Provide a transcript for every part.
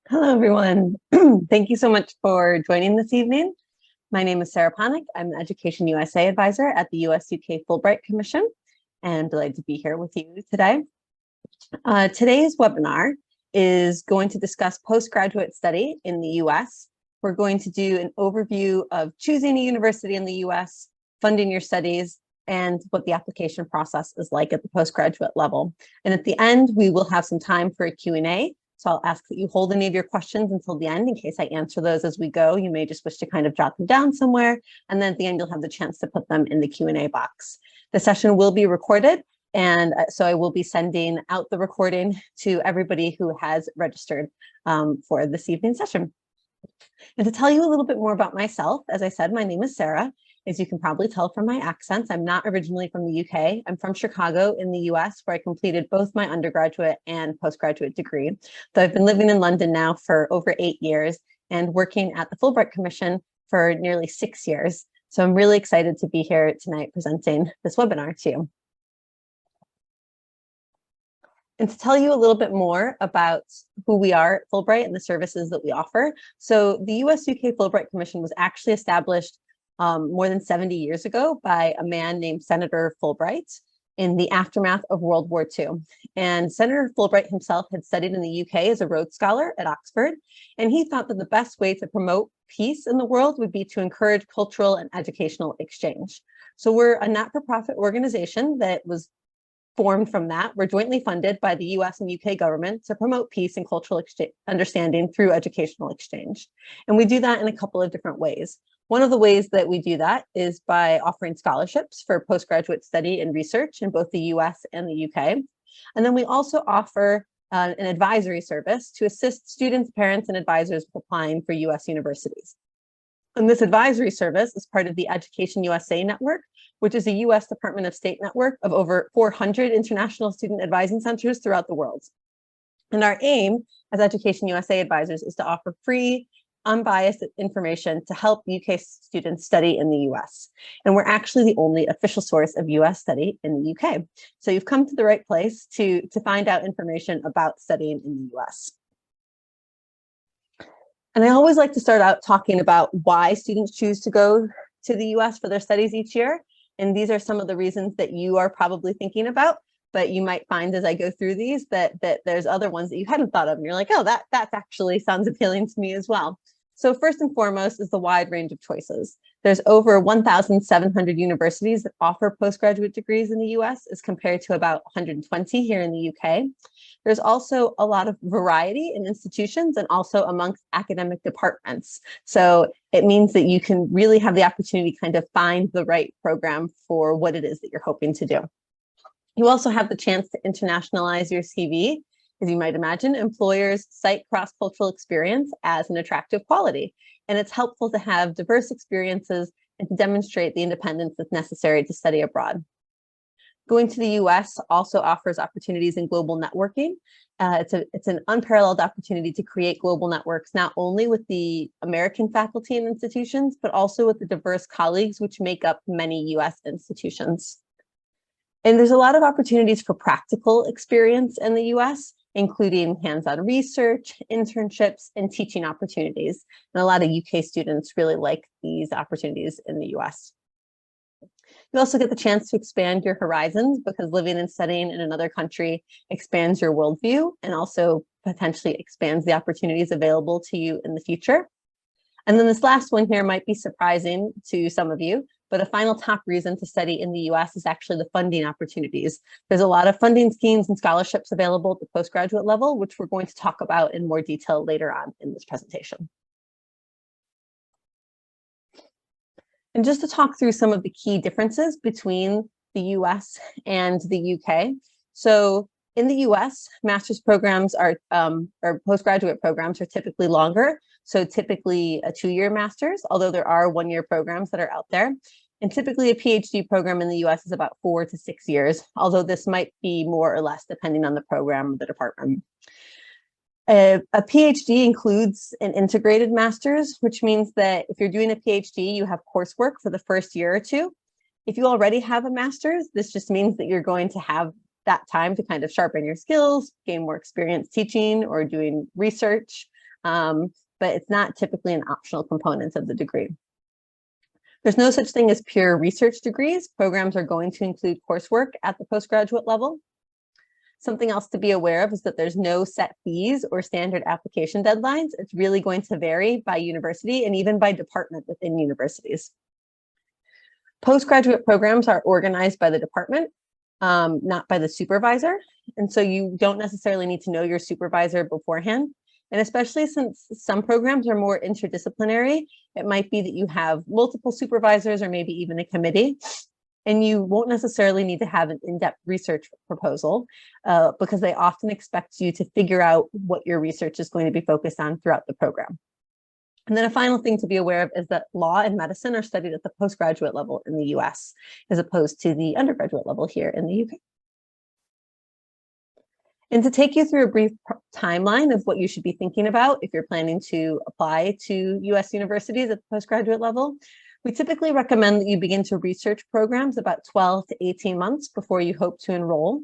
Hello, everyone. Thank you so much for joining this evening. My name is Sarah Panic. I'm the Education USA advisor at the US-UK Fulbright Commission, and I'm delighted to be here with you today. Today's webinar is going to discuss postgraduate study in the US. We're going to do an overview of choosing a university in the US, funding your studies, and what the application process is like at the postgraduate level. And at the end, we will have some time for a Q&A. So I'll ask that you hold any of your questions until the end in case I answer those as we go. You may just wish to kind of jot them down somewhere. And then at the end, you'll have the chance to put them in the Q&A box. The session will be recorded. And so I will be sending out the recording to everybody who has registered for this evening's session. And to tell you a little bit more about myself, as I said, my name is Sarah. As you can probably tell from my accents, I'm not originally from the UK. I'm from Chicago in the US, where I completed both my undergraduate and postgraduate degree. So I've been living in London now for over 8 years and working at the Fulbright Commission for nearly 6 years. So I'm really excited to be here tonight presenting this webinar to you. And to tell you a little bit more about who we are at Fulbright and the services that we offer. So the US-UK Fulbright Commission was actually established more than 70 years ago by a man named Senator Fulbright in the aftermath of World War II. And Senator Fulbright himself had studied in the UK as a Rhodes Scholar at Oxford, and he thought that the best way to promote peace in the world would be to encourage cultural and educational exchange. So we're a not-for-profit organization that was formed from that. We're jointly funded by the US and UK government to promote peace and cultural understanding through educational exchange. And we do that in a couple of different ways. One of the ways that we do that is by offering scholarships for postgraduate study and research in both the US and the UK. And then we also offer an advisory service to assist students, parents, and advisors with applying for US universities. And this advisory service is part of the Education USA network, which is a US Department of State network of over 400 international student advising centers throughout the world. And our aim as Education USA advisors is to offer free, unbiased information to help UK students study in the US. And we're actually the only official source of US study in the UK. So you've come to the right place to find out information about studying in the US. And I always like to start out talking about why students choose to go to the US for their studies each year. And these are some of the reasons that you are probably thinking about, but you might find as I go through these that there's other ones that you hadn't thought of. And you're like, oh, that actually sounds appealing to me as well. So first and foremost is the wide range of choices. There's over 1,700 universities that offer postgraduate degrees in the US as compared to about 120 here in the UK. There's also a lot of variety in institutions and also amongst academic departments. So it means that you can really have the opportunity to kind of find the right program for what it is that you're hoping to do. You also have the chance to internationalize your CV. As you might imagine, employers cite cross-cultural experience as an attractive quality, and it's helpful to have diverse experiences and to demonstrate the independence that's necessary to study abroad. Going to the US also offers opportunities in global networking. It's an unparalleled opportunity to create global networks, not only with the American faculty and institutions, but also with the diverse colleagues which make up many US institutions. And there's a lot of opportunities for practical experience in the US, including hands-on research, internships, and teaching opportunities. And a lot of UK students really like these opportunities in the US. You also get the chance to expand your horizons because living and studying in another country expands your worldview and also potentially expands the opportunities available to you in the future. And then this last one here might be surprising to some of you, but a final top reason to study in the US is actually the funding opportunities. There's a lot of funding schemes and scholarships available at the postgraduate level, which we're going to talk about in more detail later on in this presentation. And just to talk through some of the key differences between the US and the UK. So in the US, master's programs or postgraduate programs are typically longer. So typically a 2-year master's, although there are 1-year programs that are out there. And typically a PhD program in the US is about 4 to 6 years, although this might be more or less depending on the program or the department. A PhD includes an integrated master's, which means that if you're doing a PhD, you have coursework for the first year or two. If you already have a master's, this just means that you're going to have that time to kind of sharpen your skills, gain more experience teaching or doing research. but it's not typically an optional component of the degree. There's no such thing as pure research degrees. Programs are going to include coursework at the postgraduate level. Something else to be aware of is that there's no set fees or standard application deadlines. It's really going to vary by university and even by department within universities. Postgraduate programs are organized by the department, not by the supervisor. And so you don't necessarily need to know your supervisor beforehand. And especially since some programs are more interdisciplinary, it might be that you have multiple supervisors or maybe even a committee. And you won't necessarily need to have an in-depth research proposal because they often expect you to figure out what your research is going to be focused on throughout the program. And then a final thing to be aware of is that law and medicine are studied at the postgraduate level in the US, as opposed to the undergraduate level here in the UK. And to take you through a brief timeline of what you should be thinking about if you're planning to apply to US universities at the postgraduate level, we typically recommend that you begin to research programs about 12 to 18 months before you hope to enroll.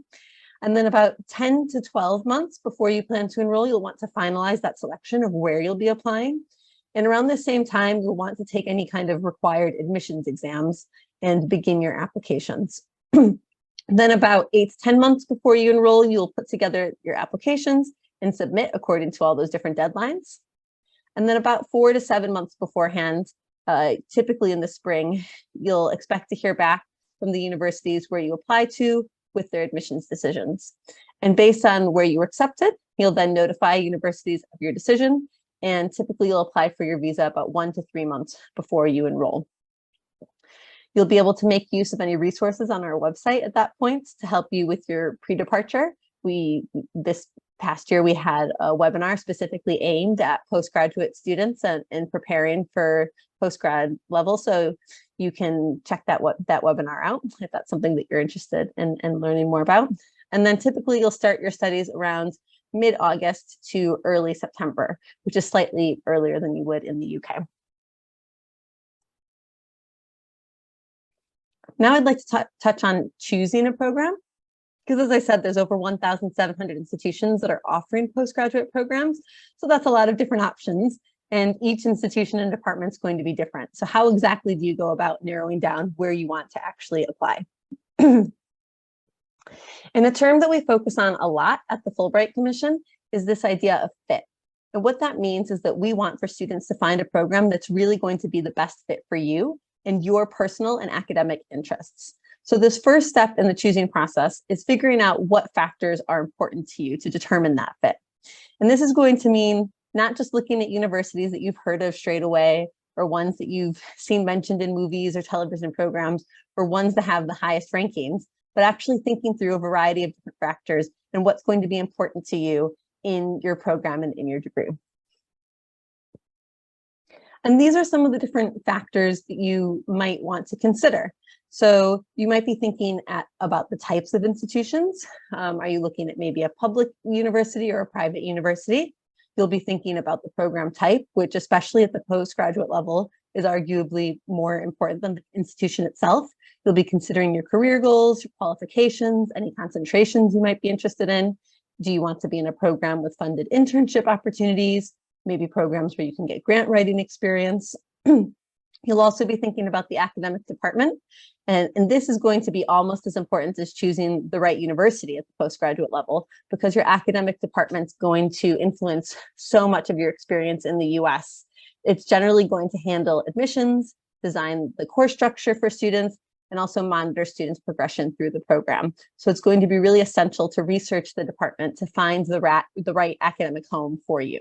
And then about 10 to 12 months before you plan to enroll, you'll want to finalize that selection of where you'll be applying. And around the same time, you'll want to take any kind of required admissions exams and begin your applications. Then about 8 to 10 months before you enroll, you'll put together your applications and submit according to all those different deadlines. And then about 4 to 7 months beforehand, typically in the spring, you'll expect to hear back from the universities where you apply to with their admissions decisions. And based on where you were accepted, you'll then notify universities of your decision. And typically you'll apply for your visa about 1 to 3 months before you enroll. You'll be able to make use of any resources on our website at that point to help you with your pre-departure. This past year, we had a webinar specifically aimed at postgraduate students and preparing for postgrad level. So you can check that webinar out if that's something that you're interested in learning more about. And then typically you'll start your studies around mid-August to early September, which is slightly earlier than you would in the UK. Now I'd like to touch on choosing a program, because as I said, there's over 1,700 institutions that are offering postgraduate programs. So that's a lot of different options, and each institution and department is going to be different. So how exactly do you go about narrowing down where you want to actually apply? And a term that we focus on a lot at the Fulbright Commission is this idea of fit. And what that means is that we want for students to find a program that's really going to be the best fit for you and your personal and academic interests. So this first step in the choosing process is figuring out what factors are important to you to determine that fit. And this is going to mean not just looking at universities that you've heard of straight away, or ones that you've seen mentioned in movies or television programs, or ones that have the highest rankings, but actually thinking through a variety of different factors and what's going to be important to you in your program and in your degree. And these are some of the different factors that you might want to consider. So you might be thinking about the types of institutions. Are you looking at maybe a public university or a private university? You'll be thinking about the program type, which especially at the postgraduate level is arguably more important than the institution itself. You'll be considering your career goals, your qualifications, any concentrations you might be interested in. Do you want to be in a program with funded internship opportunities? Maybe programs where you can get grant writing experience. You'll also be thinking about the academic department. And this is going to be almost as important as choosing the right university at the postgraduate level, because your academic department's going to influence so much of your experience in the US. It's generally going to handle admissions, design the course structure for students, and also monitor students' progression through the program. So it's going to be really essential to research the department to find the right academic home for you.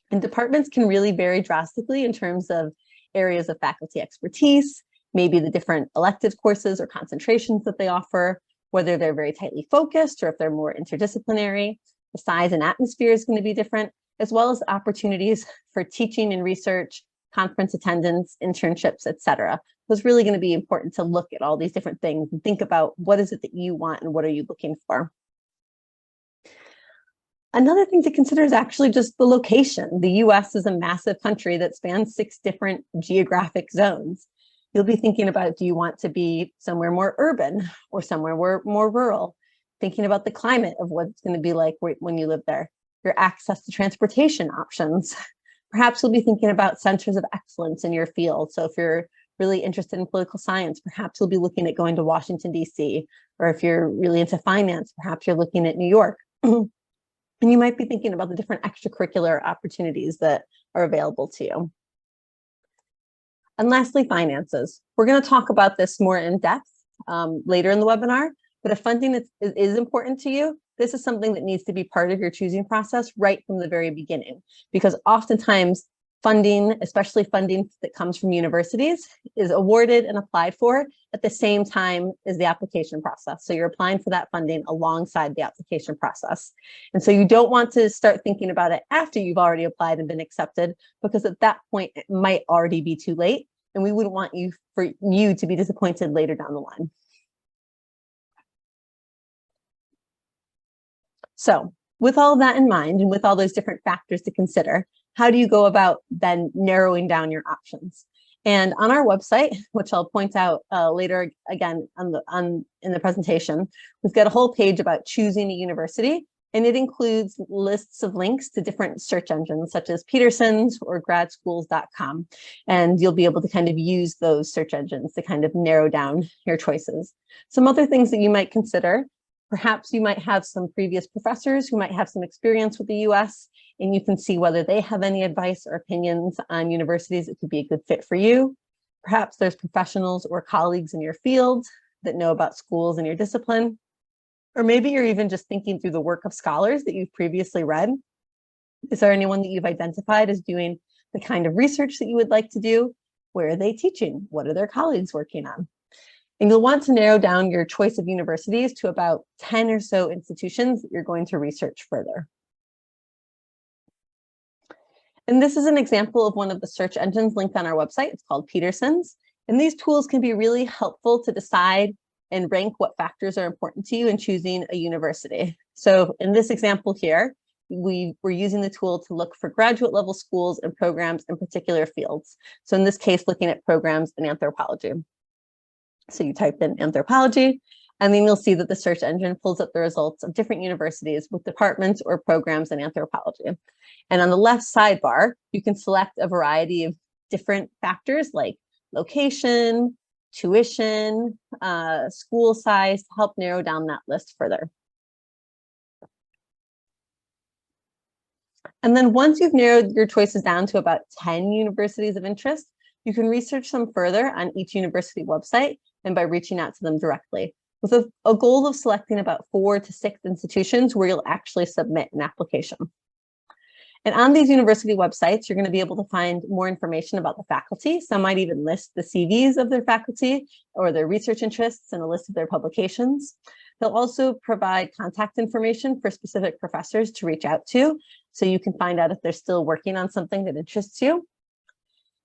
And departments can really vary drastically in terms of areas of faculty expertise, maybe the different elective courses or concentrations that they offer, whether they're very tightly focused or if they're more interdisciplinary. The size and atmosphere is going to be different, as well as opportunities for teaching and research, conference attendance, internships, etc. So it's really going to be important to look at all these different things and think about what is it that you want and what are you looking for. Another thing to consider is actually just the location. The US is a massive country that spans 6 different geographic zones. You'll be thinking about, do you want to be somewhere more urban or somewhere more rural? Thinking about the climate of what it's going to be like when you live there. your access to transportation options. Perhaps you'll be thinking about centers of excellence in your field. So if you're really interested in political science, perhaps you'll be looking at going to Washington, D.C. Or if you're really into finance, perhaps you're looking at New York. And you might be thinking about the different extracurricular opportunities that are available to you. And lastly, finances. We're going to talk about this more in depth later in the webinar, but if funding is important to you, this is something that needs to be part of your choosing process right from the very beginning, because oftentimes funding, especially funding that comes from universities, is awarded and applied for at the same time as the application process. So you're applying for that funding alongside the application process. And so you don't want to start thinking about it after you've already applied and been accepted, because at that point, it might already be too late. And we wouldn't want for you to be disappointed later down the line. So with all of that in mind, and with all those different factors to consider, how do you go about then narrowing down your options? And on our website, which I'll point out later again in the presentation, we've got a whole page about choosing a university, and it includes lists of links to different search engines such as Peterson's or gradschools.com. And you'll be able to kind of use those search engines to kind of narrow down your choices. Some other things that you might consider: perhaps you might have some previous professors who might have some experience with the US, and you can see whether they have any advice or opinions on universities that could be a good fit for you. Perhaps there's professionals or colleagues in your field that know about schools in your discipline. Or maybe you're even just thinking through the work of scholars that you've previously read. Is there anyone that you've identified as doing the kind of research that you would like to do? Where are they teaching? What are their colleagues working on? And you'll want to narrow down your choice of universities to about 10 or so institutions that you're going to research further. And this is an example of one of the search engines linked on our website. It's called Peterson's. And these tools can be really helpful to decide and rank what factors are important to you in choosing a university. So in this example here, we were using the tool to look for graduate level schools and programs in particular fields. So in this case, looking at programs in anthropology. So you type in anthropology, and then you'll see that the search engine pulls up the results of different universities with departments or programs in anthropology. And on the left sidebar, you can select a variety of different factors like location, tuition, school size, to help narrow down that list further. And then once you've narrowed your choices down to about 10 universities of interest, you can research them further on each university website and by reaching out to them directly, with a goal of selecting about 4 to 6 institutions where you'll actually submit an application. And on these university websites, you're going to be able to find more information about the faculty. Some might even list the CVs of their faculty or their research interests and a list of their publications. They'll also provide contact information for specific professors to reach out to, so you can find out if they're still working on something that interests you.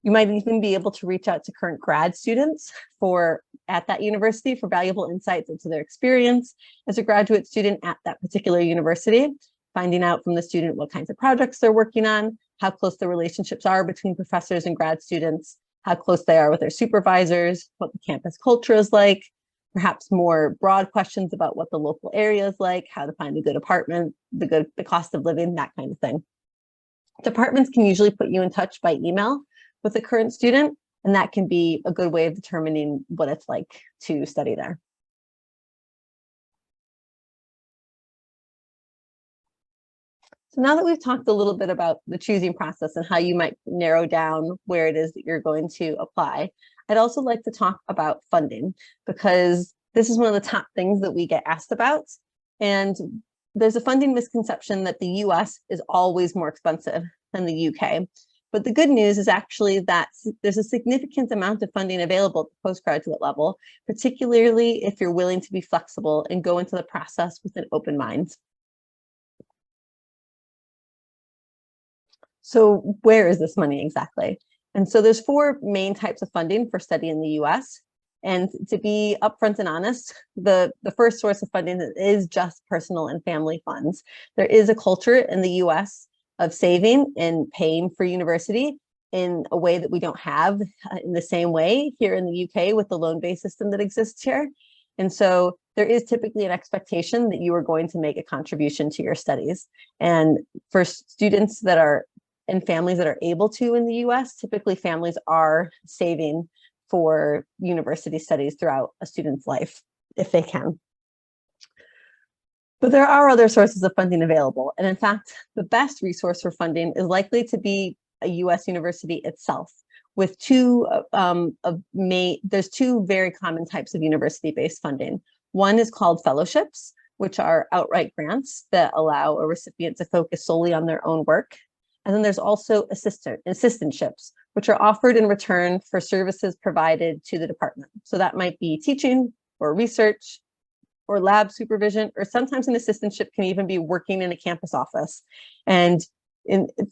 You might even be able to reach out to current grad students at that university for valuable insights into their experience as a graduate student at that particular university, finding out from the student what kinds of projects they're working on, how close the relationships are between professors and grad students, how close they are with their supervisors, what the campus culture is like, perhaps more broad questions about what the local area is like, how to find a good apartment, the cost of living, that kind of thing. Departments can usually put you in touch by email with a current student, and that can be a good way of determining what it's like to study there. So now that we've talked a little bit about the choosing process and how you might narrow down where it is that you're going to apply, I'd also like to talk about funding, because this is one of the top things that we get asked about. And there's a funding misconception that the US is always more expensive than the UK. But the good news is actually that there's a significant amount of funding available at the postgraduate level, particularly if you're willing to be flexible and go into the process with an open mind. So where is this money exactly? And so there's 4 main types of funding for study in the US. And to be upfront and honest, the first source of funding is just personal and family funds. There is a culture in the US of saving and paying for university in a way that we don't have in the same way here in the UK with the loan-based system that exists here. And so there is typically an expectation that you are going to make a contribution to your studies. And for students that are and families that are able to in the US, typically families are saving for university studies throughout a student's life, if they can. But there are other sources of funding available. And in fact, the best resource for funding is likely to be a US university itself, with there's two very common types of university-based funding. One is called fellowships, which are outright grants that allow a recipient to focus solely on their own work. And then there's also assistantships, which are offered in return for services provided to the department. So that might be teaching or research or lab supervision, or sometimes an assistantship can even be working in a campus office. And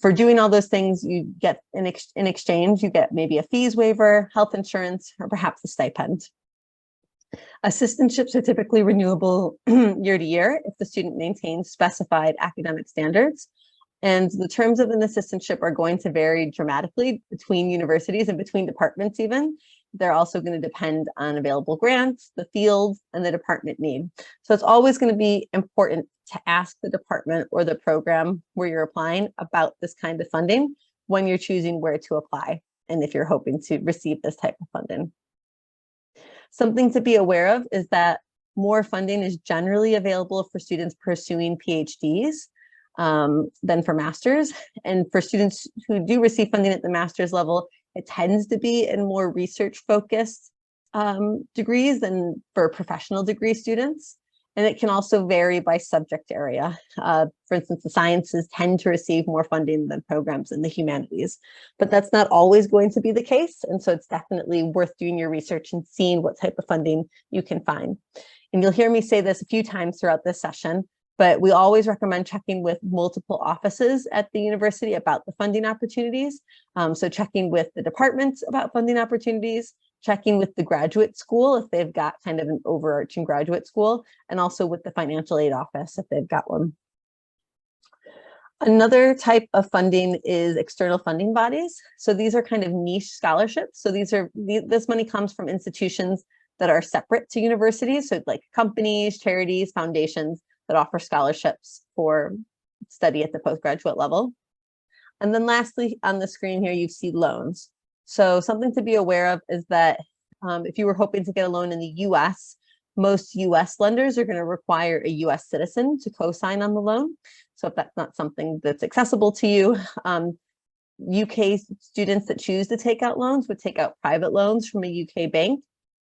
for doing all those things, you get in exchange, you get maybe a fees waiver, health insurance, or perhaps a stipend. Assistantships are typically renewable year to year if the student maintains specified academic standards. And the terms of an assistantship are going to vary dramatically between universities and between departments even. They're also going to depend on available grants, the field, and the department need. So it's always going to be important to ask the department or the program where you're applying about this kind of funding when you're choosing where to apply and if you're hoping to receive this type of funding. Something to be aware of is that more funding is generally available for students pursuing PhDs than for masters. And for students who do receive funding at the master's level, it tends to be in more research-focused degrees than for professional degree students. And it can also vary by subject area. For instance, the sciences tend to receive more funding than programs in the humanities, but that's not always going to be the case. And so it's definitely worth doing your research and seeing what type of funding you can find. And you'll hear me say this a few times throughout this session, but we always recommend checking with multiple offices at the university about the funding opportunities. So checking with the departments about funding opportunities, checking with the graduate school if they've got kind of an overarching graduate school, and also with the financial aid office if they've got one. Another type of funding is external funding bodies. So these are kind of niche scholarships. So this money comes from institutions that are separate to universities. So like companies, charities, foundations that offer scholarships for study at the postgraduate level. And then lastly, on the screen here, you see loans. So something to be aware of is that if you were hoping to get a loan in the US, most US lenders are going to require a US citizen to co-sign on the loan. So if that's not something that's accessible to you, UK students that choose to take out loans would take out private loans from a UK bank.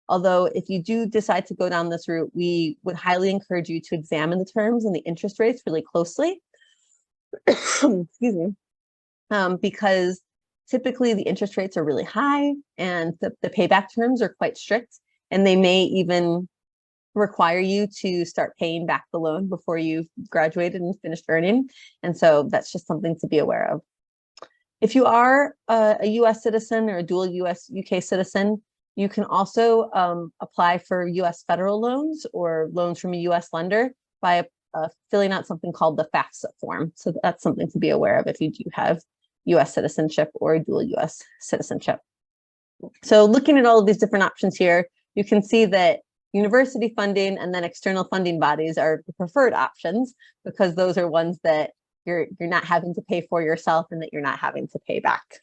Although if you do decide to go down this route, we would highly encourage you to examine the terms and the interest rates really closely. Excuse me. Because typically the interest rates are really high and the payback terms are quite strict, and they may even require you to start paying back the loan before you've graduated and finished earning. And so that's just something to be aware of. If you are a US citizen or a dual US-UK citizen, you can also apply for US federal loans or loans from a US lender by filling out something called the FAFSA form. So that's something to be aware of if you do have US citizenship or dual US citizenship. So looking at all of these different options here, you can see that university funding and then external funding bodies are the preferred options because those are ones that you're not having to pay for yourself and that you're not having to pay back.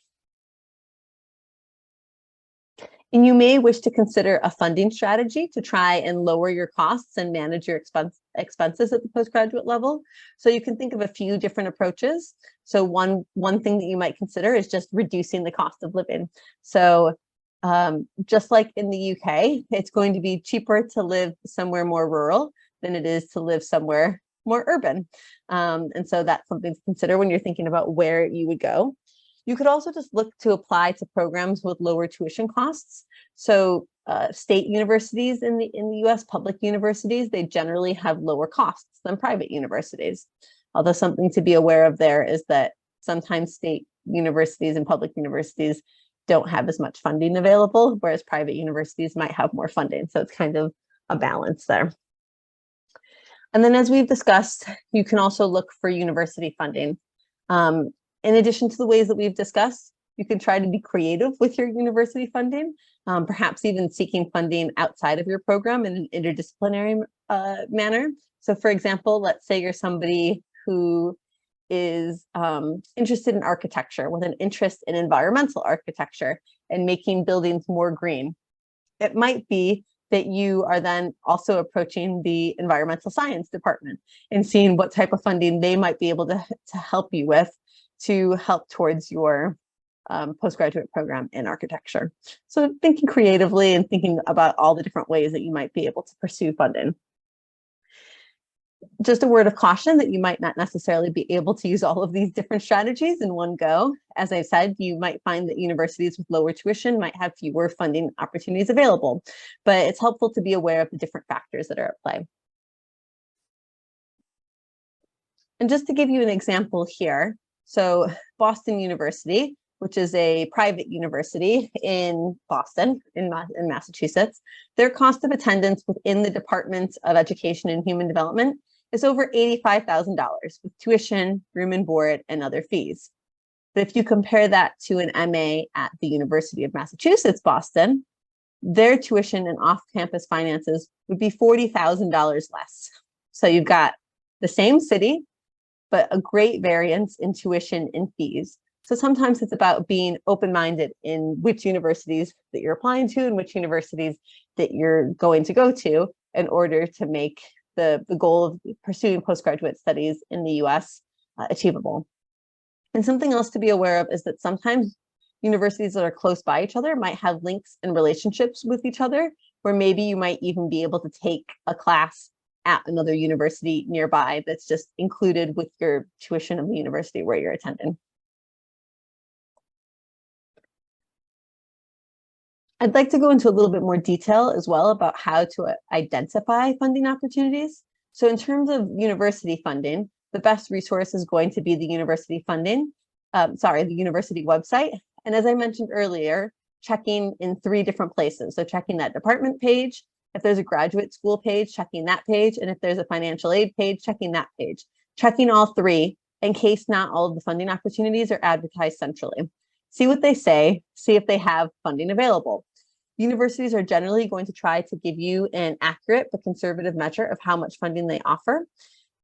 And you may wish to consider a funding strategy to try and lower your costs and manage your expenses at the postgraduate level. So you can think of a few different approaches. So one thing that you might consider is just reducing the cost of living. So just like in the UK, it's going to be cheaper to live somewhere more rural than it is to live somewhere more urban. And so that's something to consider when you're thinking about where you would go. You could also just look to apply to programs with lower tuition costs. So state universities in the US, public universities, they generally have lower costs than private universities. Although something to be aware of there is that sometimes state universities and public universities don't have as much funding available, whereas private universities might have more funding. So it's kind of a balance there. And then as we've discussed, you can also look for university funding. In addition to the ways that we've discussed, You can try to be creative with your university funding, perhaps even seeking funding outside of your program in an interdisciplinary manner. So for example, let's say you're somebody who is interested in architecture with an interest in environmental architecture and making buildings more green. It might be that you are then also approaching the environmental science department and seeing what type of funding they might be able to help you with to help towards your postgraduate program in architecture. So thinking creatively and thinking about all the different ways that you might be able to pursue funding. Just a word of caution that you might not necessarily be able to use all of these different strategies in one go. As I said, you might find that universities with lower tuition might have fewer funding opportunities available, but it's helpful to be aware of the different factors that are at play. And just to give you an example here, so Boston University, which is a private university in Boston, in Massachusetts, their cost of attendance within the Department of Education and Human Development is over $85,000 with tuition, room and board, and other fees. But if you compare that to an MA at the University of Massachusetts, Boston, their tuition and off-campus finances would be $40,000 less. So you've got the same city, but a great variance in tuition and fees. So sometimes it's about being open-minded in which universities that you're applying to and which universities that you're going to go to in order to make the goal of pursuing postgraduate studies in the US achievable. And something else to be aware of is that sometimes universities that are close by each other might have links and relationships with each other, where maybe you might even be able to take a class at another university nearby that's just included with your tuition of the university where you're attending. I'd like to go into a little bit more detail as well about how to identify funding opportunities. So in terms of university funding, the best resource is going to be the university the university website. And as I mentioned earlier, checking in 3 different places. So checking that department page, if there's a graduate school page, checking that page, and if there's a financial aid page, checking that page. Checking all 3 in case not all of the funding opportunities are advertised centrally. See what they say, see if they have funding available. Universities are generally going to try to give you an accurate but conservative measure of how much funding they offer.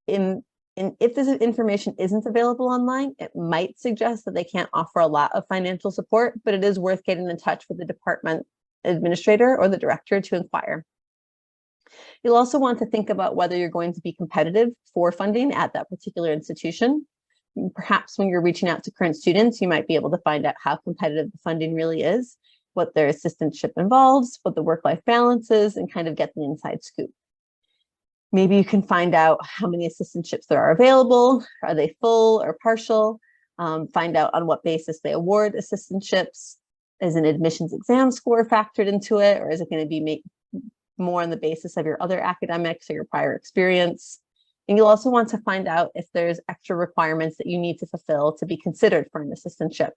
And if this information isn't available online, it might suggest that they can't offer a lot of financial support, but it is worth getting in touch with the department administrator or the director to inquire. You'll also want to think about whether you're going to be competitive for funding at that particular institution. Perhaps when you're reaching out to current students, you might be able to find out how competitive the funding really is, what their assistantship involves, what the work-life balance is, and kind of get the inside scoop. Maybe you can find out how many assistantships there are available. Are they full or partial? Find out on what basis they award assistantships. Is an admissions exam score factored into it, or is it going to be more on the basis of your other academics or your prior experience? And you'll also want to find out if there's extra requirements that you need to fulfill to be considered for an assistantship.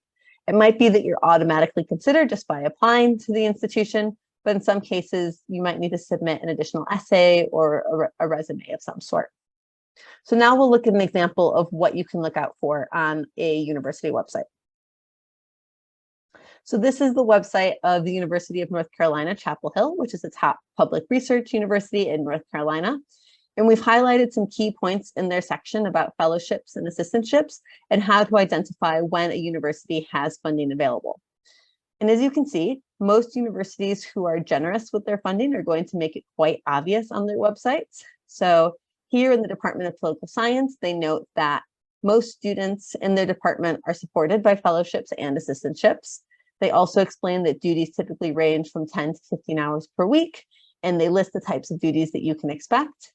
It might be that you're automatically considered just by applying to the institution, but in some cases, you might need to submit an additional essay or a resume of some sort. So now we'll look at an example of what you can look out for on a university website. So this is the website of the University of North Carolina, Chapel Hill, which is the top public research university in North Carolina. And we've highlighted some key points in their section about fellowships and assistantships and how to identify when a university has funding available. And as you can see, most universities who are generous with their funding are going to make it quite obvious on their websites. So here in the Department of Political Science, they note that most students in their department are supported by fellowships and assistantships. They also explain that duties typically range from 10 to 15 hours per week, and they list the types of duties that you can expect.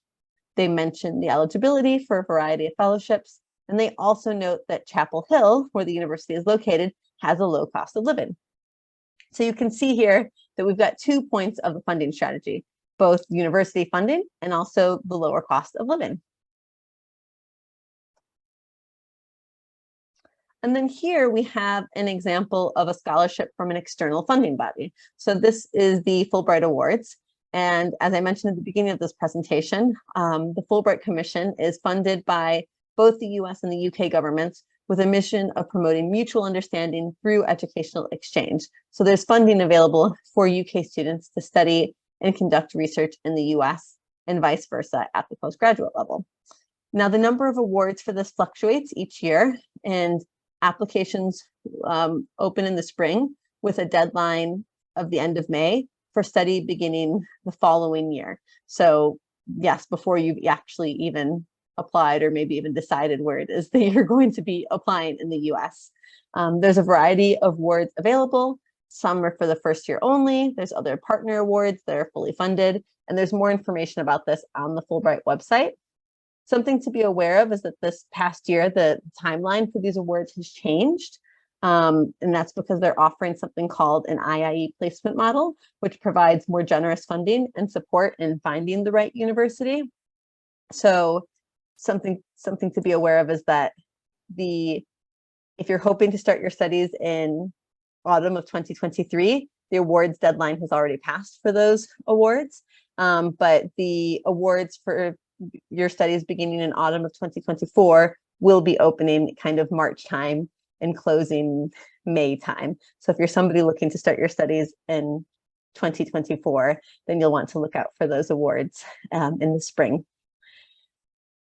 They mention the eligibility for a variety of fellowships, and they also note that Chapel Hill, where the university is located, has a low cost of living. So you can see here that we've got 2 points of the funding strategy, both university funding and also the lower cost of living. And then here we have an example of a scholarship from an external funding body. So this is the Fulbright Awards. And as I mentioned at the beginning of this presentation, the Fulbright Commission is funded by both the US and the UK governments with a mission of promoting mutual understanding through educational exchange. So there's funding available for UK students to study and conduct research in the US and vice versa at the postgraduate level. Now, the number of awards for this fluctuates each year, and applications open in the spring with a deadline of the end of May for study beginning the following year. So yes, before you've actually even applied or maybe even decided where it is that you're going to be applying in the US. There's a variety of awards available. Some are for the first year only. There's other partner awards that are fully funded, and there's more information about this on the Fulbright website. Something to be aware of is that this past year, the timeline for these awards has changed. And that's because they're offering something called an IIE placement model, which provides more generous funding and support in finding the right university. So something to be aware of is that if you're hoping to start your studies in autumn of 2023, the awards deadline has already passed for those awards. But the awards for your studies beginning in autumn of 2024 will be opening kind of March time and closing May time. So if you're somebody looking to start your studies in 2024, then you'll want to look out for those awards in the spring.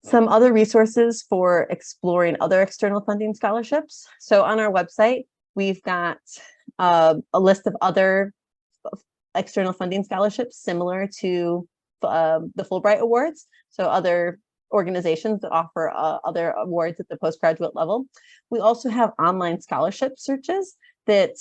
Some other resources for exploring other external funding scholarships. So on our website, we've got a list of other external funding scholarships similar to the Fulbright Awards. So other organizations that offer other awards at the postgraduate level. We also have online scholarship searches that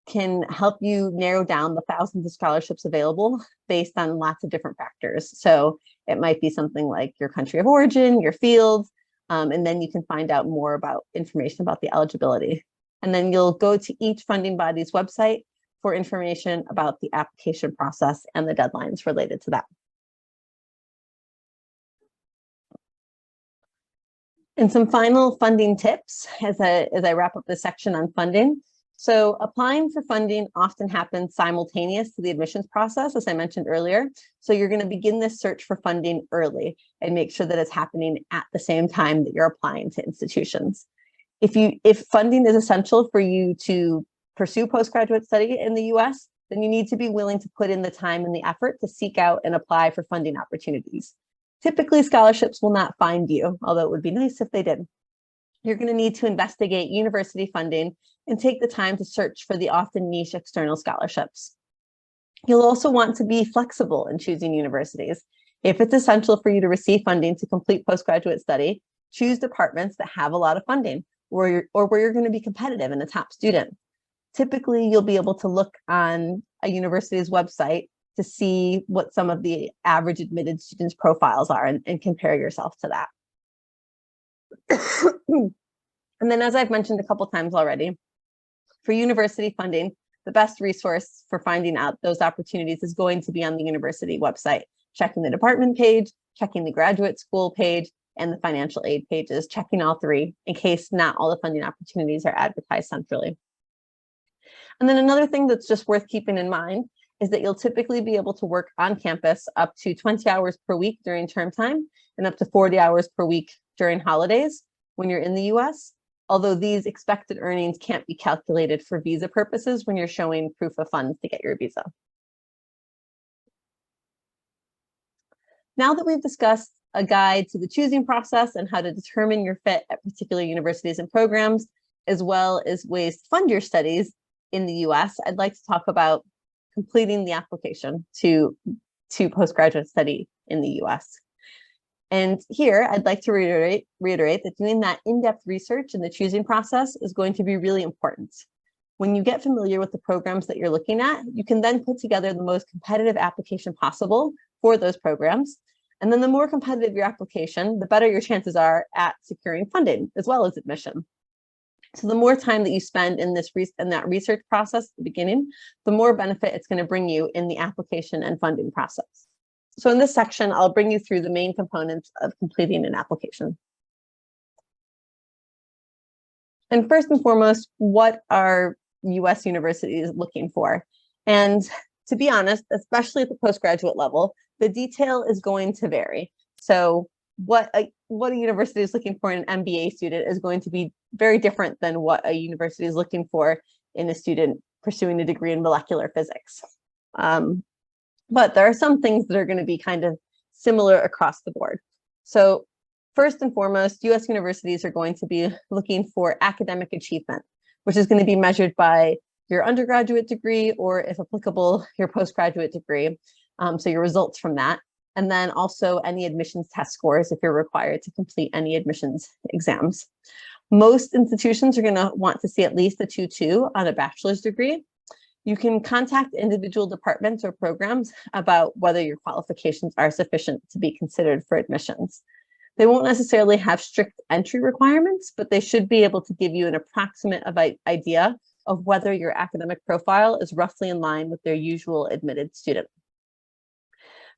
can help you narrow down the thousands of scholarships available based on lots of different factors. So it might be something like your country of origin, your field, and then you can find out more about information about the eligibility. And then you'll go to each funding body's website for information about the application process and the deadlines related to that. And some final funding tips as I wrap up this section on funding. So applying for funding often happens simultaneous to the admissions process, as I mentioned earlier. So you're going to begin this search for funding early and make sure that it's happening at the same time that you're applying to institutions. If funding is essential for you to pursue postgraduate study in the US, then you need to be willing to put in the time and the effort to seek out and apply for funding opportunities. Typically, scholarships will not find you, although it would be nice if they did. You're going to need to investigate university funding and take the time to search for the often niche external scholarships. You'll also want to be flexible in choosing universities. If it's essential for you to receive funding to complete postgraduate study, choose departments that have a lot of funding or where you're going to be competitive and a top student. Typically, you'll be able to look on a university's website to see what some of the average admitted students' profiles are and compare yourself to that. And then, as I've mentioned a couple times already, for university funding, the best resource for finding out those opportunities is going to be on the university website, checking the department page, checking the graduate school page, and the financial aid pages, checking all three in case not all the funding opportunities are advertised centrally. And then another thing that's just worth keeping in mind is that you'll typically be able to work on campus up to 20 hours per week during term time and up to 40 hours per week during holidays when you're in the US, although these expected earnings can't be calculated for visa purposes when you're showing proof of funds to get your visa. Now that we've discussed a guide to the choosing process and how to determine your fit at particular universities and programs, as well as ways to fund your studies in the US, I'd like to talk about completing the application to postgraduate study in the US. And here, I'd like to reiterate that doing that in-depth research in the choosing process is going to be really important. When you get familiar with the programs that you're looking at, you can then put together the most competitive application possible for those programs. And then the more competitive your application, the better your chances are at securing funding as well as admission. So the more time that you spend in that research process at the beginning, the more benefit it's going to bring you in the application and funding process. So in this section, I'll bring you through the main components of completing an application. And first and foremost, what are US universities looking for? And to be honest, especially at the postgraduate level, the detail is going to vary. So what a university is looking for in an MBA student is going to be very different than what a university is looking for in a student pursuing a degree in molecular physics. But there are some things that are going to be kind of similar across the board. So first and foremost, US universities are going to be looking for academic achievement, which is going to be measured by your undergraduate degree, or if applicable, your postgraduate degree. So your results from that. And then also any admissions test scores if you're required to complete any admissions exams. Most institutions are going to want to see at least a 2.2 on a bachelor's degree. You can contact individual departments or programs about whether your qualifications are sufficient to be considered for admissions. They won't necessarily have strict entry requirements, but they should be able to give you an approximate idea of whether your academic profile is roughly in line with their usual admitted student.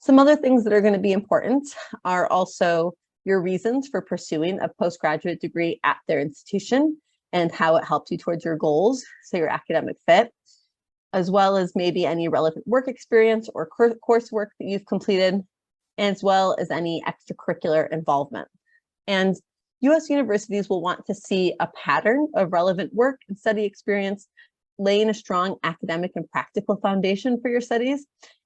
Some other things that are going to be important are also your reasons for pursuing a postgraduate degree at their institution and how it helped you towards your goals, so your academic fit, as well as maybe any relevant work experience or coursework that you've completed, as well as any extracurricular involvement. And US universities will want to see a pattern of relevant work and study experience, laying a strong academic and practical foundation for your studies,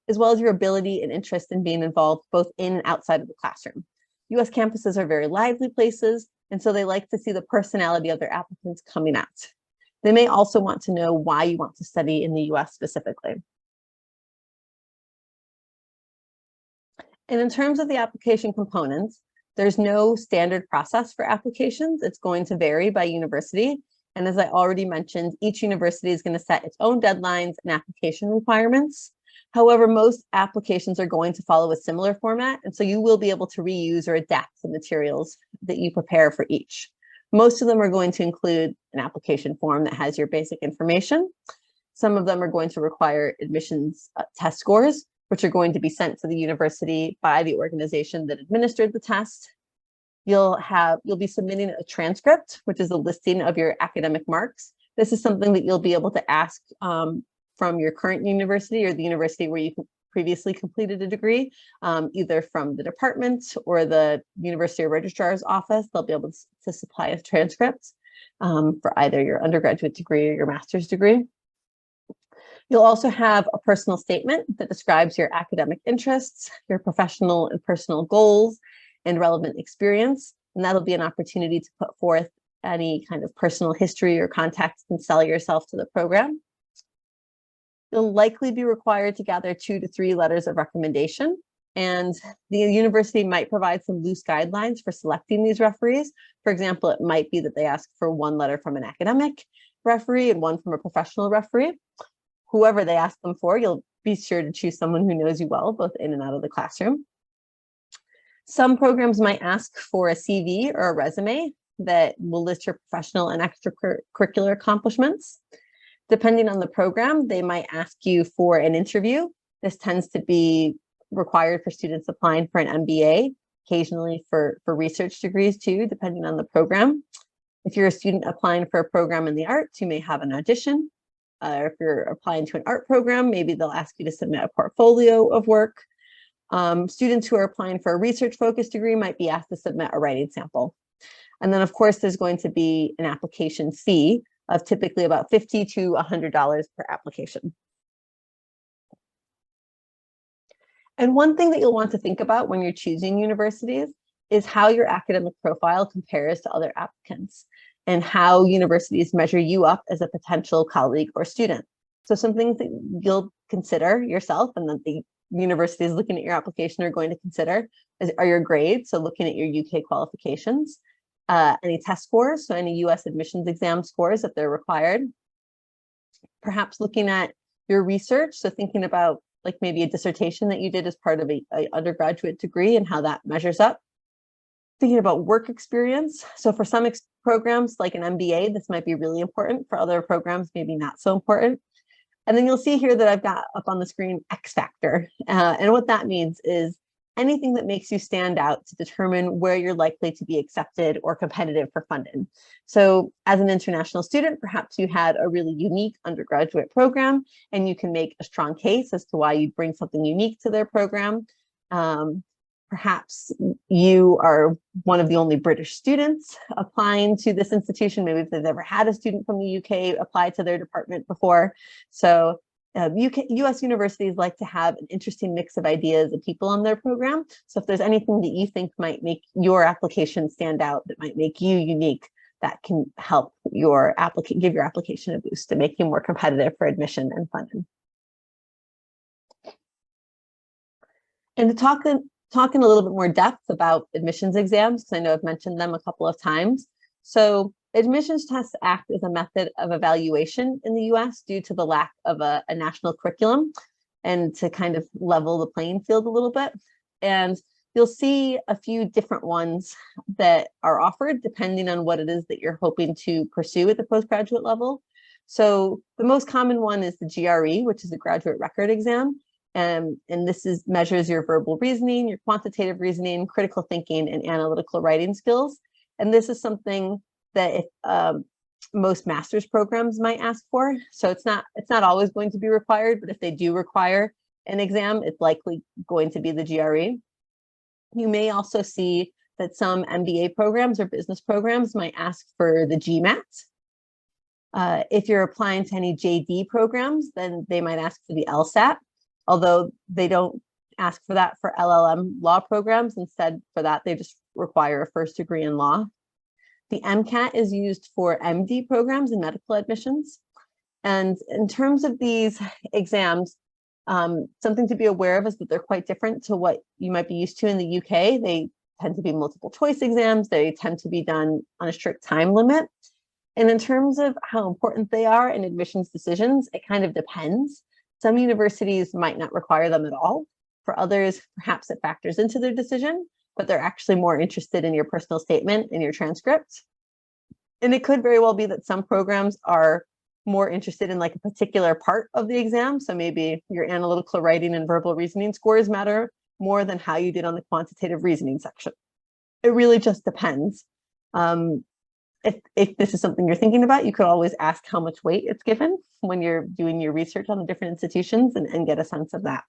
as well as your ability and interest in being involved both in and outside of the classroom. US campuses are very lively places, and so they like to see the personality of their applicants coming out. They may also want to know why you want to study in the US specifically. And in terms of the application components, there's no standard process for applications. It's going to vary by university. And as I already mentioned, each university is going to set its own deadlines and application requirements. However, most applications are going to follow a similar format, and so you will be able to reuse or adapt the materials that you prepare for each. Most of them are going to include an application form that has your basic information. Some of them are going to require admissions test scores, which are going to be sent to the university by the organization that administered the test. You'll be submitting a transcript, which is a listing of your academic marks. This is something that you'll be able to ask from your current university or the university where you previously completed a degree, either from the department or the university registrar's office. They'll be able to supply a transcript for either your undergraduate degree or your master's degree. You'll also have a personal statement that describes your academic interests, your professional and personal goals, and relevant experience. And that'll be an opportunity to put forth any kind of personal history or context and sell yourself to the program. You'll likely be required to gather 2 to 3 letters of recommendation, and the university might provide some loose guidelines for selecting these referees. For example, it might be that they ask for 1 letter from an academic referee and 1 from a professional referee. Whoever they ask them for, you'll be sure to choose someone who knows you well, both in and out of the classroom. Some programs might ask for a CV or a resume that will list your professional and extracurricular accomplishments. Depending on the program, they might ask you for an interview. This tends to be required for students applying for an MBA, occasionally for research degrees too, depending on the program. If you're a student applying for a program in the arts, you may have an audition. If you're applying to an art program, maybe they'll ask you to submit a portfolio of work. Students who are applying for a research-focused degree might be asked to submit a writing sample. And then, of course, there's going to be an application fee of typically about $50 to $100 per application. And one thing that you'll want to think about when you're choosing universities is how your academic profile compares to other applicants and how universities measure you up as a potential colleague or student. So some things that you'll consider yourself and that the universities looking at your application are going to consider are your grades, so looking at your UK qualifications, any test scores, so any US admissions exam scores if they're required. Perhaps looking at your research, so thinking about like maybe a dissertation that you did as part of a undergraduate degree and how that measures up. Thinking about work experience. So for some programs like an MBA, this might be really important. For other programs, maybe not so important. And then you'll see here that I've got up on the screen X factor. And what that means is anything that makes you stand out to determine where you're likely to be accepted or competitive for funding. So as an international student, perhaps you had a really unique undergraduate program and you can make a strong case as to why you'd bring something unique to their program. perhaps you are one of the only British students applying to this institution. Maybe if they've never had a student from the UK apply to their department before. So US universities like to have an interesting mix of ideas of people on their program. So if there's anything that you think might make your application stand out, that might make you unique, that can help your give your application a boost to make you more competitive for admission and funding. And to talk in a little bit more depth about admissions exams, because I know I've mentioned them a couple of times. So admissions tests act as a method of evaluation in the US due to the lack of a national curriculum, and to kind of level the playing field a little bit. And you'll see a few different ones that are offered depending on what it is that you're hoping to pursue at the postgraduate level. So the most common one is the GRE, which is a graduate record exam. And this measures your verbal reasoning, your quantitative reasoning, critical thinking, and analytical writing skills. And this is something that most master's programs might ask for. So it's not always going to be required, but if they do require an exam, it's likely going to be the GRE. You may also see that some MBA programs or business programs might ask for the GMAT. If you're applying to any JD programs, then they might ask for the LSAT, although they don't ask for that for LLM law programs. Instead, for that, they just require a first degree in law. The MCAT is used for MD programs and medical admissions. And in terms of these exams, something to be aware of is that they're quite different to what you might be used to in the UK. They tend to be multiple choice exams. They tend to be done on a strict time limit. And in terms of how important they are in admissions decisions, it kind of depends. Some universities might not require them at all. For others, perhaps it factors into their decision, but they're actually more interested in your personal statement and your transcript. And it could very well be that some programs are more interested in like a particular part of the exam. So maybe your analytical writing and verbal reasoning scores matter more than how you did on the quantitative reasoning section. It really just depends. If this is something you're thinking about, you could always ask how much weight it's given when you're doing your research on the different institutions and get a sense of that.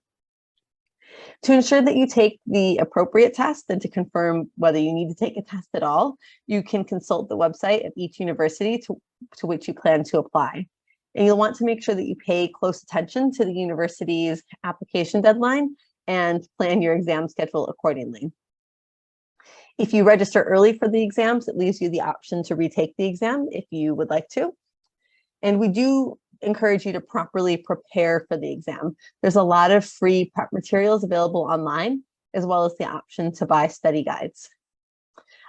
To ensure that you take the appropriate test and to confirm whether you need to take a test at all, you can consult the website of each university to which you plan to apply. And you'll want to make sure that you pay close attention to the university's application deadline and plan your exam schedule accordingly. If you register early for the exams, it leaves you the option to retake the exam if you would like to. And we do encourage you to properly prepare for the exam. There's a lot of free prep materials available online, as well as the option to buy study guides.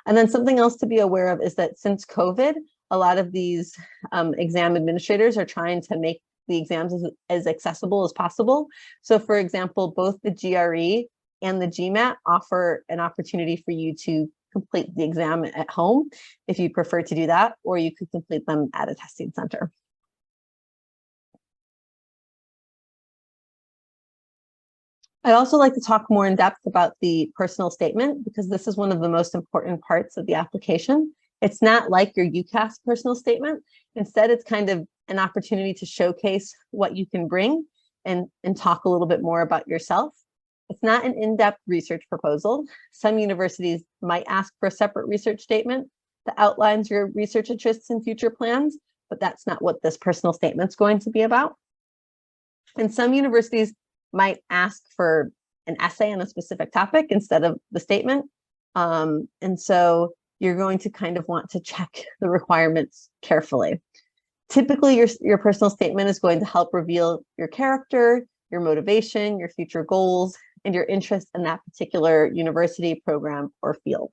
And then something else to be aware of is that since COVID, a lot of these exam administrators are trying to make the exams as accessible as possible. So for example, both the GRE and the GMAT offer an opportunity for you to complete the exam at home if you prefer to do that, or you could complete them at a testing center. I'd also like to talk more in depth about the personal statement, because this is one of the most important parts of the application. It's not like your UCAS personal statement. Instead, it's kind of an opportunity to showcase what you can bring and talk a little bit more about yourself. It's not an in-depth research proposal. Some universities might ask for a separate research statement that outlines your research interests and future plans, but that's not what this personal statement's going to be about. And some universities might ask for an essay on a specific topic instead of the statement. And so you're going to kind of want to check the requirements carefully. Typically, your personal statement is going to help reveal your character, your motivation, your future goals, and your interest in that particular university, program, or field.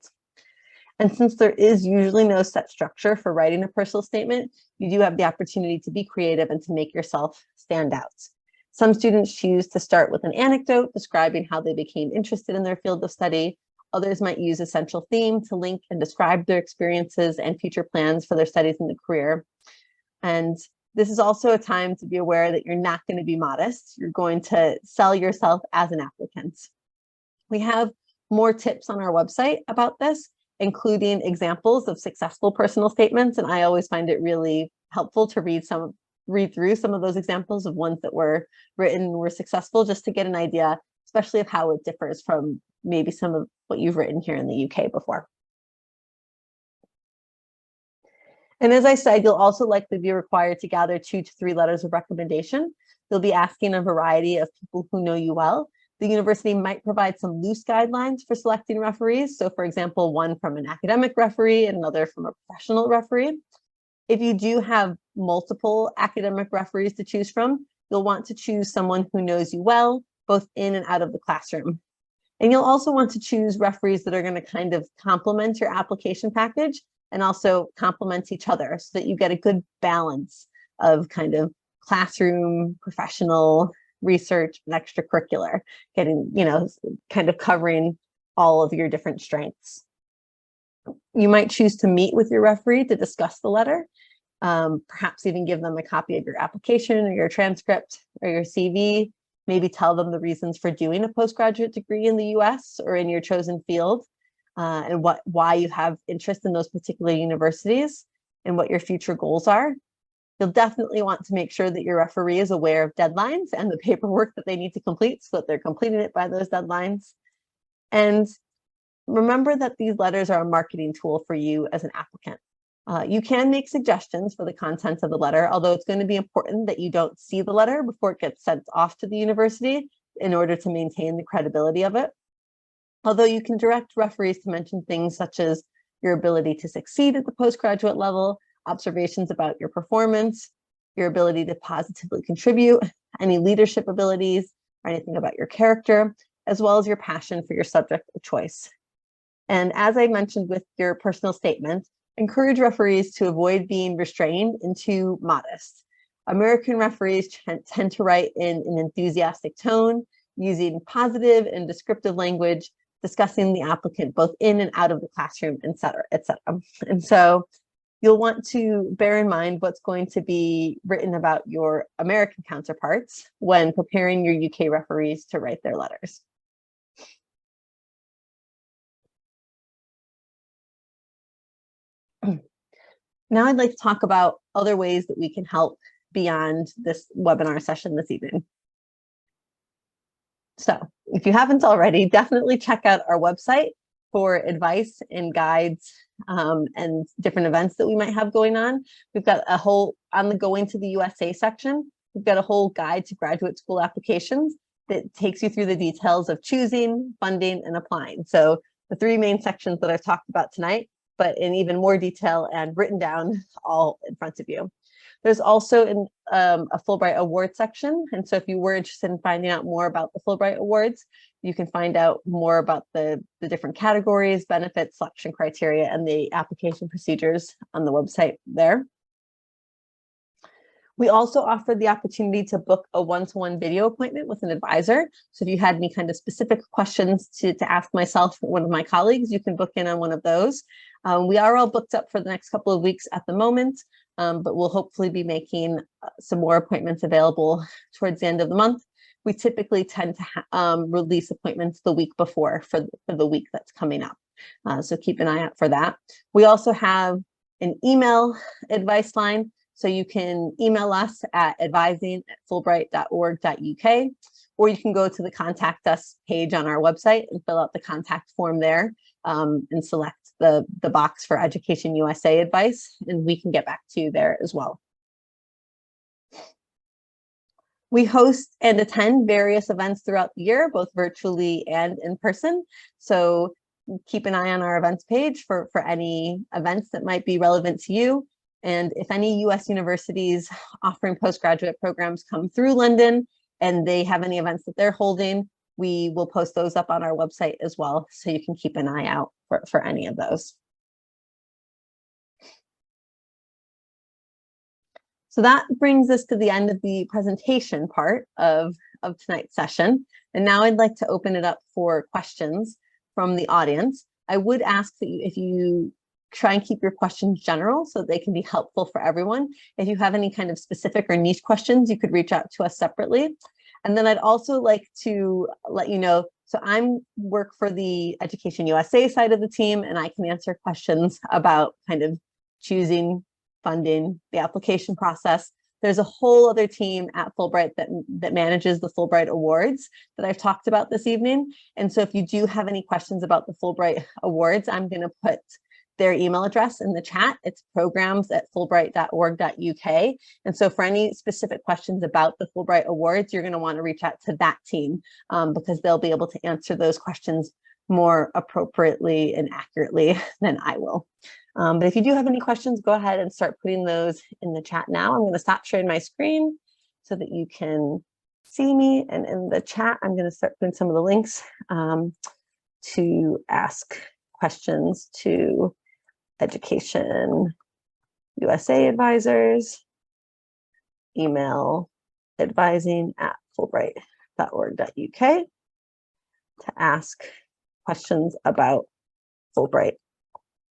And since there is usually no set structure for writing a personal statement, you do have the opportunity to be creative and to make yourself stand out. Some students choose to start with an anecdote describing how they became interested in their field of study. Others might use a central theme to link and describe their experiences and future plans for their studies in the career. And this is also a time to be aware that you're not going to be modest. You're going to sell yourself as an applicant. We have more tips on our website about this, including examples of successful personal statements. And I always find it really helpful to read through some of those examples of ones that were written and were successful, just to get an idea, especially of how it differs from maybe some of what you've written here in the UK before. And as I said, you'll also likely be required to gather 2 to 3 letters of recommendation. You'll be asking a variety of people who know you well. The university might provide some loose guidelines for selecting referees. So for example, one from an academic referee and another from a professional referee. If you do have multiple academic referees to choose from, you'll want to choose someone who knows you well, both in and out of the classroom. And you'll also want to choose referees that are going to kind of complement your application package and also complement each other so that you get a good balance of kind of classroom, professional, research, and extracurricular, getting, you know, kind of covering all of your different strengths. You might choose to meet with your referee to discuss the letter, perhaps even give them a copy of your application or your transcript or your CV, maybe tell them the reasons for doing a postgraduate degree in the US or in your chosen field, and why you have interest in those particular universities and what your future goals are. You'll definitely want to make sure that your referee is aware of deadlines and the paperwork that they need to complete so that they're completing it by those deadlines. And remember that these letters are a marketing tool for you as an applicant. You can make suggestions for the content of the letter, although it's going to be important that you don't see the letter before it gets sent off to the university in order to maintain the credibility of it. Although you can direct referees to mention things such as your ability to succeed at the postgraduate level, observations about your performance, your ability to positively contribute, any leadership abilities, or anything about your character, as well as your passion for your subject of choice. And as I mentioned with your personal statement, encourage referees to avoid being restrained and too modest. American referees tend to write in an enthusiastic tone, using positive and descriptive language, discussing the applicant both in and out of the classroom, et cetera, et cetera. And so you'll want to bear in mind what's going to be written about your American counterparts when preparing your UK referees to write their letters. Now I'd like to talk about other ways that we can help beyond this webinar session this evening. So if you haven't already, definitely check out our website for advice and guides and different events that we might have going on. We've got a whole, on the Going to the USA section, we've got a whole guide to graduate school applications that takes you through the details of choosing, funding, and applying. So the 3 main sections that I've talked about tonight, but in even more detail and written down all in front of you. There's also a Fulbright Award section. And so if you were interested in finding out more about the Fulbright Awards, you can find out more about the different categories, benefits, selection criteria, and the application procedures on the website there. We also offer the opportunity to book a one-to-one video appointment with an advisor. So if you had any kind of specific questions to ask myself or one of my colleagues, you can book in on one of those. We are all booked up for the next couple of weeks at the moment, but we'll hopefully be making some more appointments available towards the end of the month. We typically tend to release appointments the week before for the week that's coming up. So keep an eye out for that. We also have an email advice line. So you can email us at advising@fulbright.org.uk, or you can go to the Contact Us page on our website and fill out the contact form there and select the box for Education USA advice, and we can get back to you there as well. We host and attend various events throughout the year, both virtually and in person. So keep an eye on our events page for any events that might be relevant to you. And if any US universities offering postgraduate programs come through London and they have any events that they're holding, we will post those up on our website as well. So you can keep an eye out for any of those. So that brings us to the end of the presentation part of tonight's session. And now I'd like to open it up for questions from the audience. I would ask that if you try and keep your questions general so they can be helpful for everyone. If you have any kind of specific or niche questions, you could reach out to us separately. And then I'd also like to let you know, so I'm work for the Education USA side of the team, and I can answer questions about kind of choosing, funding, the application process. There's a whole other team at Fulbright that manages the Fulbright Awards that I've talked about this evening. And so if you do have any questions about the Fulbright Awards, I'm going to put their email address in the chat. It's programs@fulbright.org.uk. And so for any specific questions about the Fulbright Awards, you're going to want to reach out to that team because they'll be able to answer those questions more appropriately and accurately than I will. But if you do have any questions, go ahead and start putting those in the chat now. I'm going to stop sharing my screen so that you can see me. And in the chat, I'm going to start putting some of the links to ask questions to Education USA advisors. Email advising@fulbright.org.uk to ask questions about Fulbright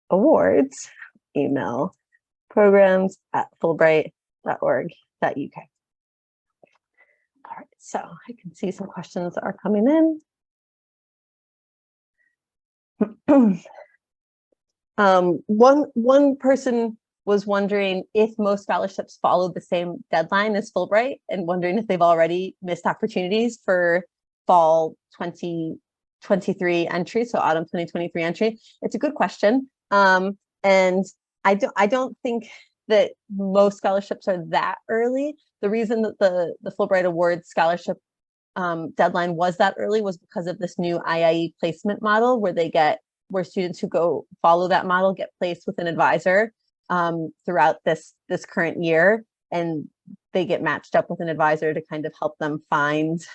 Awards. Email programs@fulbright.org.uk. All right, so I can see some questions are coming in. One person was wondering if most scholarships follow the same deadline as Fulbright and wondering if they've already missed opportunities for fall 2023 entry, so autumn 2023 entry. It's a good question. And I don't think that most scholarships are that early. The reason that the Fulbright Award scholarship deadline was that early was because of this new IIE placement model where students who go follow that model get placed with an advisor throughout this current year, and they get matched up with an advisor to kind of help them find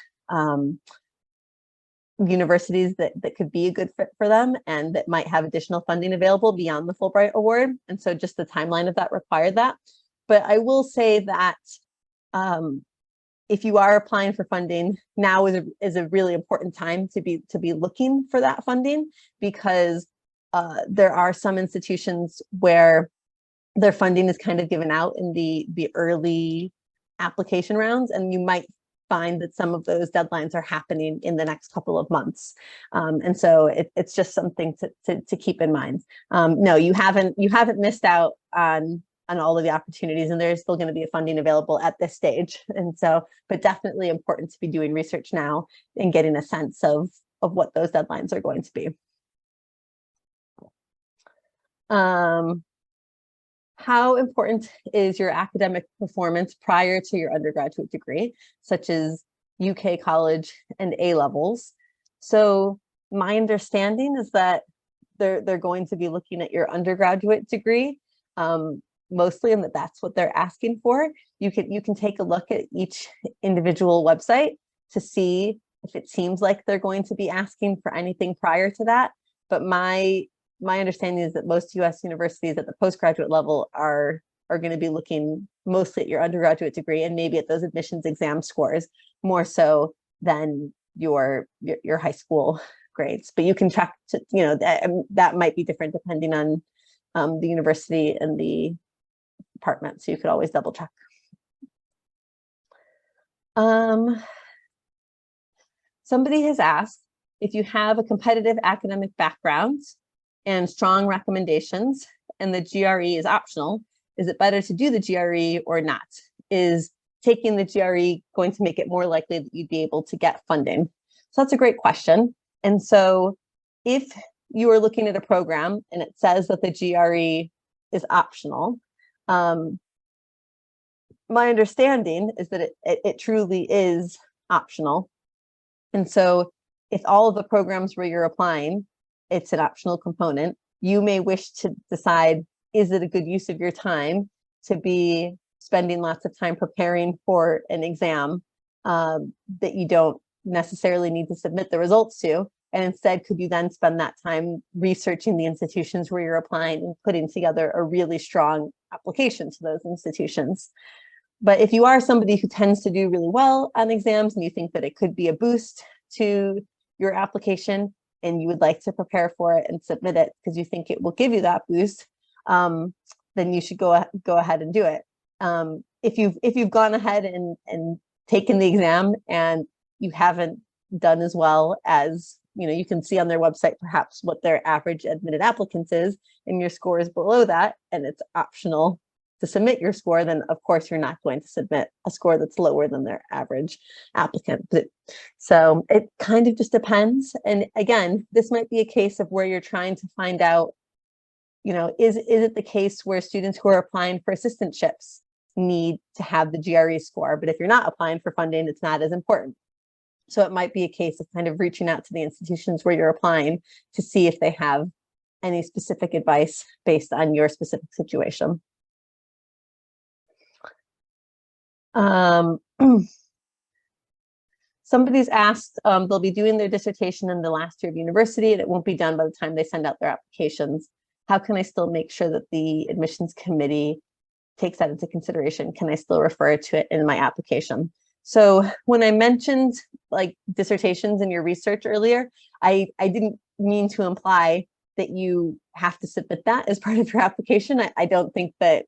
universities that could be a good fit for them and that might have additional funding available beyond the Fulbright Award. And so just the timeline of that required that. But I will say that if you are applying for funding, now is a really important time to be looking for that funding, because there are some institutions where their funding is kind of given out in the early application rounds, and you might find that some of those deadlines are happening in the next couple of months. And so it's just something to keep in mind. No, you haven't missed out on all of the opportunities, and there's still going to be funding available at this stage. And so, but definitely important to be doing research now and getting a sense of what those deadlines are going to be. How important is your academic performance prior to your undergraduate degree, such as UK college and A-levels? So my understanding is that they're going to be looking at your undergraduate degree mostly, and that's what they're asking for. You can take a look at each individual website to see if it seems like they're going to be asking for anything prior to that. But my understanding is that most US universities at the postgraduate level are going to be looking mostly at your undergraduate degree and maybe at those admissions exam scores more so than your high school grades. But you can check to, that might be different depending on the university and the department. So you could always double check. Somebody has asked if you have a competitive academic background and strong recommendations, and the GRE is optional, is it better to do the GRE or not? Is taking the GRE going to make it more likely that you'd be able to get funding? So that's a great question. And so if you are looking at a program and it says that the GRE is optional, my understanding is that it truly is optional. And so if all of the programs where you're applying, it's an optional component, you may wish to decide, is it a good use of your time to be spending lots of time preparing for an exam that you don't necessarily need to submit the results to? And instead, could you then spend that time researching the institutions where you're applying and putting together a really strong application to those institutions? But if you are somebody who tends to do really well on exams and you think that it could be a boost to your application and you would like to prepare for it and submit it because you think it will give you that boost, then you should go ahead and do it. If you've gone ahead and taken the exam and you haven't done as well as, you can see on their website perhaps what their average admitted applicants is, and your score is below that and it's optional to submit your score, then of course you're not going to submit a score that's lower than their average applicant. So it kind of just depends. And again, this might be a case of where you're trying to find out, is it the case where students who are applying for assistantships need to have the GRE score, but if you're not applying for funding, it's not as important. So it might be a case of kind of reaching out to the institutions where you're applying to see if they have any specific advice based on your specific situation. Somebody's asked, they'll be doing their dissertation in the last year of university and it won't be done by the time they send out their applications. How can I still make sure that the admissions committee takes that into consideration? Can I still refer to it in my application? So when I mentioned like dissertations in your research earlier, I didn't mean to imply that you have to submit that as part of your application. I don't think that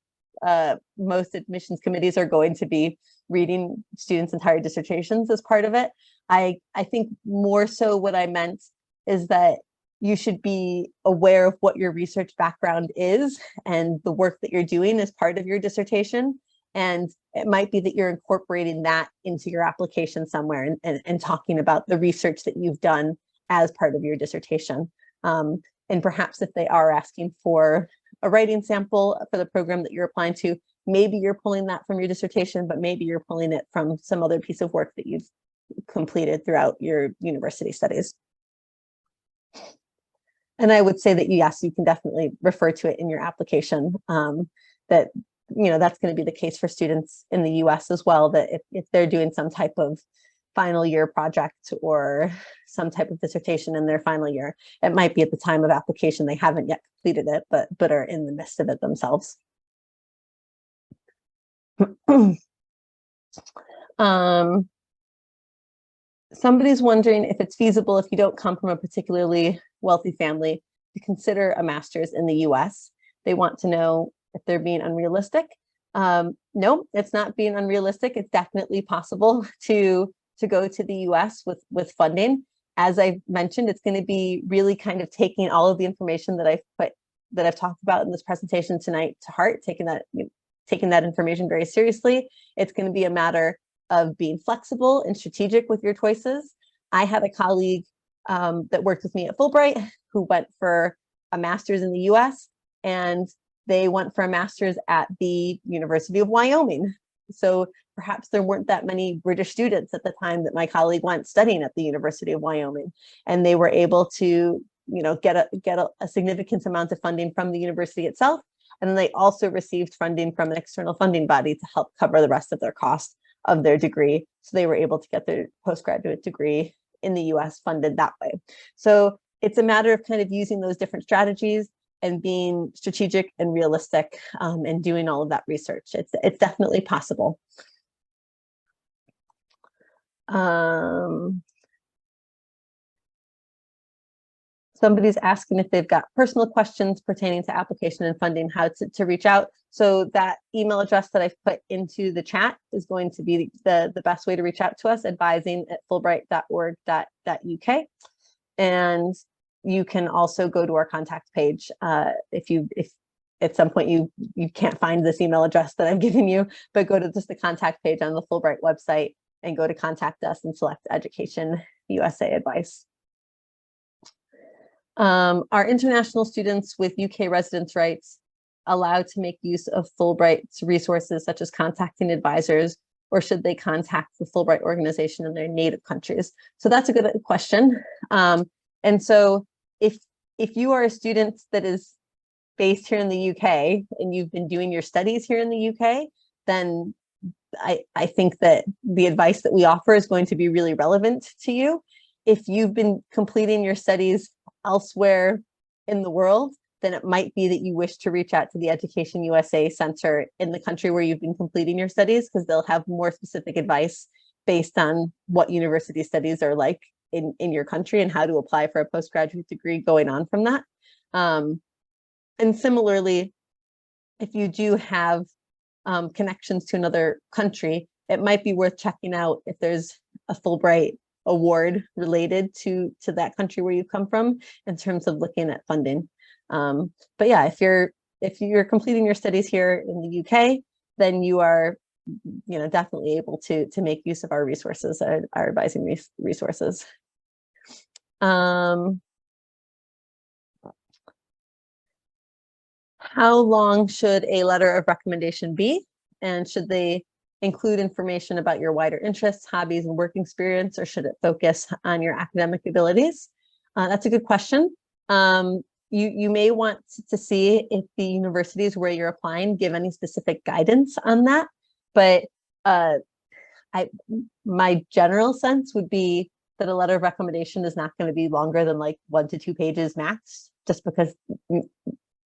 most admissions committees are going to be reading students' entire dissertations as part of it. I think more so what I meant is that you should be aware of what your research background is and the work that you're doing as part of your dissertation. And it might be that you're incorporating that into your application somewhere and talking about the research that you've done as part of your dissertation. And perhaps if they are asking for a writing sample for the program that you're applying to, maybe you're pulling that from your dissertation, but maybe you're pulling it from some other piece of work that you've completed throughout your university studies. And I would say that yes, you can definitely refer to it in your application, that that's going to be the case for students in the US as well, that if they're doing some type of final year project or some type of dissertation in their final year, it might be at the time of application they haven't yet completed it, but are in the midst of it themselves. Somebody's wondering if it's feasible, if you don't come from a particularly wealthy family, to consider a master's in the US. They want to know if they're being unrealistic. No, it's not being unrealistic. It's definitely possible to go to the US with funding. As I mentioned, it's going to be really kind of taking all of the information that I've talked about in this presentation tonight to heart, taking that information very seriously. It's going to be a matter of being flexible and strategic with your choices. I had a colleague that worked with me at Fulbright who went for a master's in the US, and they went for a master's at the University of Wyoming. So perhaps there weren't that many British students at the time that my colleague went studying at the University of Wyoming, and they were able to get a significant amount of funding from the university itself. And then they also received funding from an external funding body to help cover the rest of their cost of their degree. So they were able to get their postgraduate degree in the US funded that way. So it's a matter of kind of using those different strategies and being strategic and realistic, and doing all of that research. It's definitely possible. Somebody's asking if they've got personal questions pertaining to application and funding, how to reach out. So that email address that I've put into the chat is going to be the best way to reach out to us, advising@fulbright.org.uk. And you can also go to our contact page if at some point you can't find this email address that I'm giving you, but go to just the contact page on the Fulbright website and go to contact us and select Education USA advice. Are international students with UK residence rights allowed to make use of Fulbright's resources, such as contacting advisors, or should they contact the Fulbright organization in their native countries? So that's a good question. And so if you are a student that is based here in the UK and you've been doing your studies here in the UK, then I think that the advice that we offer is going to be really relevant to you. If you've been completing your studies elsewhere in the world, then it might be that you wish to reach out to the Education USA Center in the country where you've been completing your studies, because they'll have more specific advice based on what university studies are like in your country and how to apply for a postgraduate degree going on from that. And similarly, if you do have connections to another country, it might be worth checking out if there's a Fulbright Award related to that country where you come from in terms of looking at funding. But yeah, if you're if you're completing your studies here in the UK, then you are, definitely able to make use of our resources, our advising resources. How long should a letter of recommendation be? And should they include information about your wider interests, hobbies, and work experience, or should it focus on your academic abilities? That's a good question. You may want to see if the universities where you're applying give any specific guidance on that. But my general sense would be that a letter of recommendation is not going to be longer than like 1 to 2 pages max, just because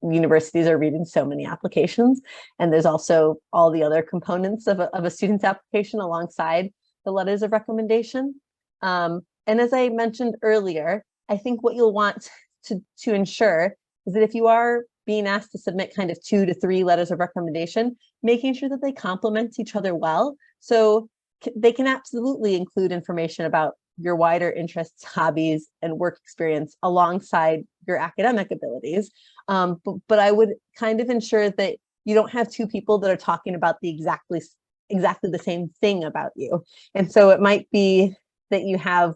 universities are reading so many applications, and there's also all the other components of a student's application alongside the letters of recommendation. And as I mentioned earlier, I think what you'll want to ensure is that if you are being asked to submit kind of 2 to 3 letters of recommendation, making sure that they complement each other well. So they can absolutely include information about your wider interests, hobbies, and work experience alongside your academic abilities. But I would kind of ensure that you don't have 2 people that are talking about the exactly the same thing about you. And so it might be that you have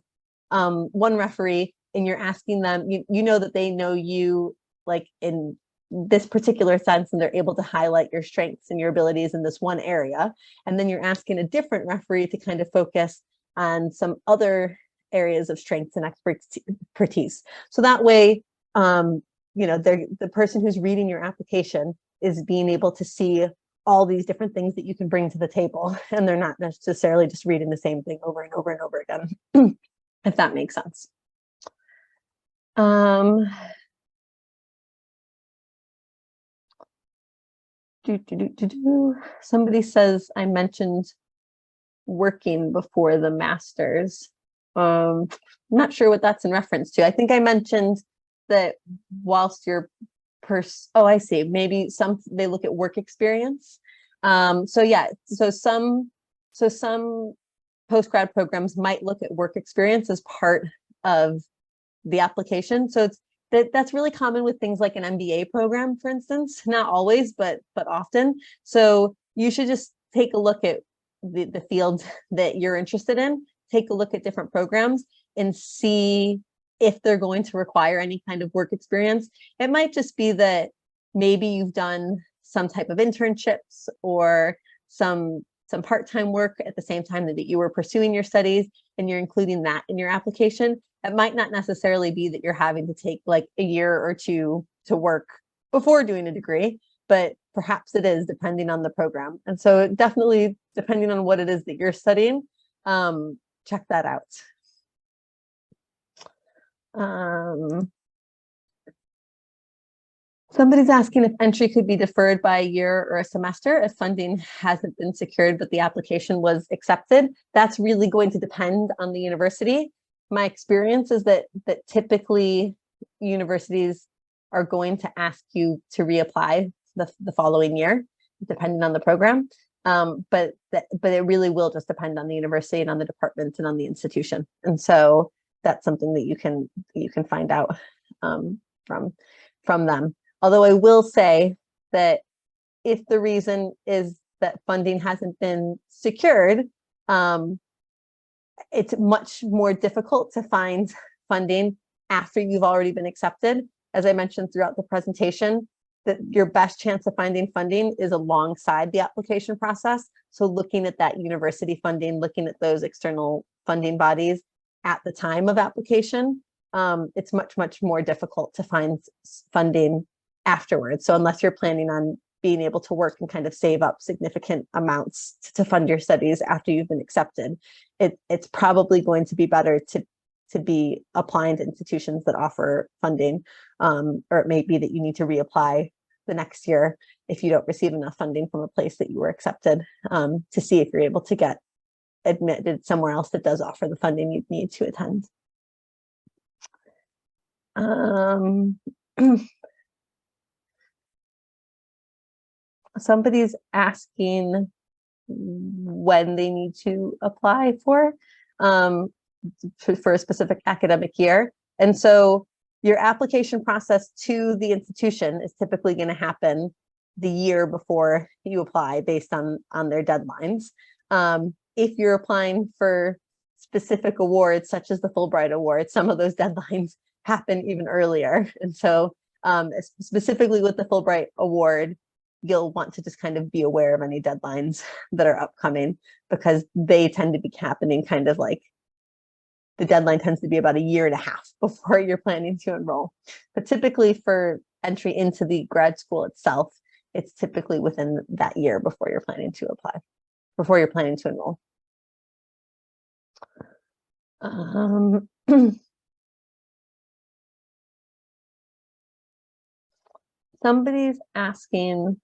one referee and you're asking them, you know that they know you like in this particular sense, and they're able to highlight your strengths and your abilities in this one area. And then you're asking a different referee to kind of focus on some other areas of strengths and expertise. So that way, the person who's reading your application is being able to see all these different things that you can bring to the table, and they're not necessarily just reading the same thing over and over and over again, if that makes sense. Somebody says I mentioned working before the master's. I'm not sure what that's in reference to. I think I mentioned that whilst you're oh, I see. Maybe they look at work experience. So yeah, so some postgrad programs might look at work experience as part of the application. So that's really common with things like an MBA program, for instance. Not always, but often. So you should just take a look at the field that you're interested in, take a look at different programs and see if they're going to require any kind of work experience. It might just be that maybe you've done some type of internships or some part-time work at the same time that you were pursuing your studies, and you're including that in your application. It might not necessarily be that you're having to take like a year or 2 to work before doing a degree, but perhaps it is, depending on the program. And so definitely, depending on what it is that you're studying, check that out. Somebody's asking if entry could be deferred by a year or a semester if funding hasn't been secured, but the application was accepted. That's really going to depend on the university. My experience is that typically universities are going to ask you to reapply the following year, depending on the program. But it really will just depend on the university and on the department and on the institution. And so that's something that you can find out from them. Although I will say that if the reason is that funding hasn't been secured, it's much more difficult to find funding after you've already been accepted. As I mentioned throughout the presentation, that your best chance of finding funding is alongside the application process. So looking at that university funding, looking at those external funding bodies at the time of application, it's much more difficult to find funding afterwards. So unless you're planning on being able to work and kind of save up significant amounts to fund your studies after you've been accepted, it's probably going to be better to be applying to institutions that offer funding, or it may be that you need to reapply the next year if you don't receive enough funding from a place that you were accepted, to see if you're able to get admitted somewhere else that does offer the funding you need to attend. Somebody's asking when they need to apply for a specific academic year. And so your application process to the institution is typically going to happen the year before you apply based on their deadlines. If you're applying for specific awards, such as the Fulbright Award, some of those deadlines happen even earlier. And so specifically with the Fulbright Award, you'll want to just kind of be aware of any deadlines that are upcoming, because they tend to be happening kind of like, the deadline tends to be about 1.5 years before you're planning to enroll. But typically for entry into the grad school itself, it's typically within that year before you're planning to apply, before you're planning to enroll. Somebody's asking,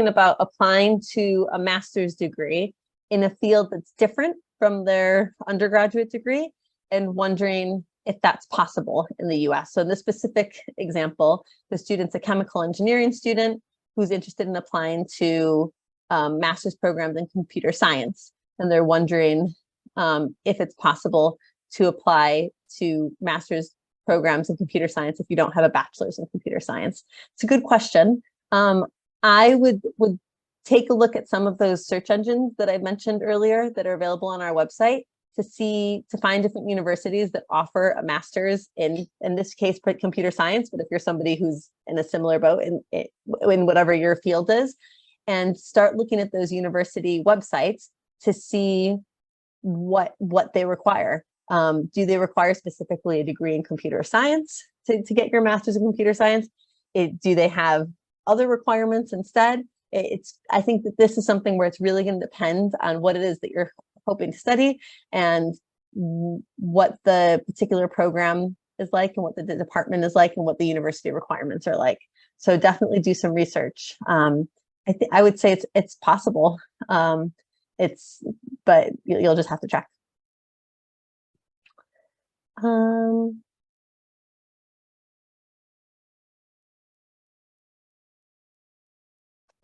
about applying to a master's degree in a field that's different from their undergraduate degree and wondering if that's possible in the US. So in this specific example, the student's a chemical engineering student who's interested in applying to master's programs in computer science. And they're wondering if it's possible to apply to master's programs in computer science if you don't have a bachelor's in computer science. It's a good question. I would take a look at some of those search engines that I mentioned earlier that are available on our website to find different universities that offer a master's in this case, computer science. But if you're somebody who's in a similar boat in whatever your field is, and start looking at those university websites to see what they require. Do they require specifically a degree in computer science to get your master's in computer science? Do they have other requirements instead? I think that this is something where it's really going to depend on what it is that you're hoping to study and what the particular program is like and what the department is like and what the university requirements are like. So definitely do some research. I would say it's possible. But you'll just have to check.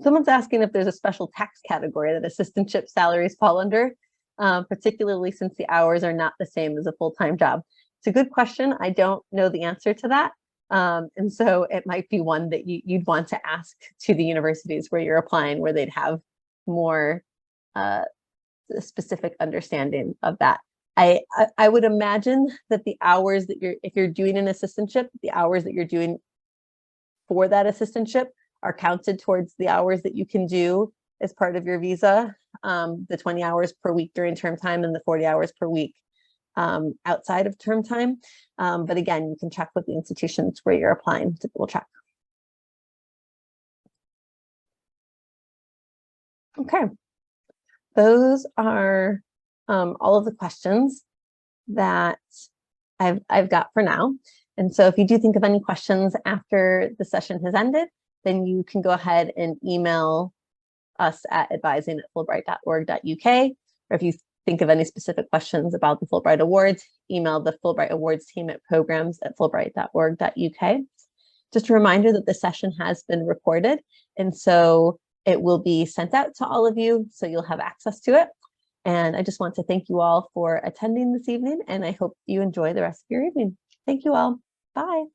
Someone's asking if there's a special tax category that assistantship salaries fall under, particularly since the hours are not the same as a full-time job. It's a good question. I don't know the answer to that. And so it might be one that you'd want to ask to the universities where you're applying, where they'd have more specific understanding of that. I would imagine that the hours that if you're doing an assistantship, the hours that you're doing for that assistantship are counted towards the hours that you can do as part of your visa, the 20 hours per week during term time and the 40 hours per week outside of term time. But again, you can check with the institutions where you're applying to double check. Okay, those are all of the questions that I've got for now. And so if you do think of any questions after the session has ended, then you can go ahead and email us at advising@fulbright.org.uk. Or if you think of any specific questions about the Fulbright Awards, email the Fulbright Awards team at programs@fulbright.org.uk. Just a reminder that the session has been recorded, and so it will be sent out to all of you, so you'll have access to it. And I just want to thank you all for attending this evening, and I hope you enjoy the rest of your evening. Thank you all. Bye.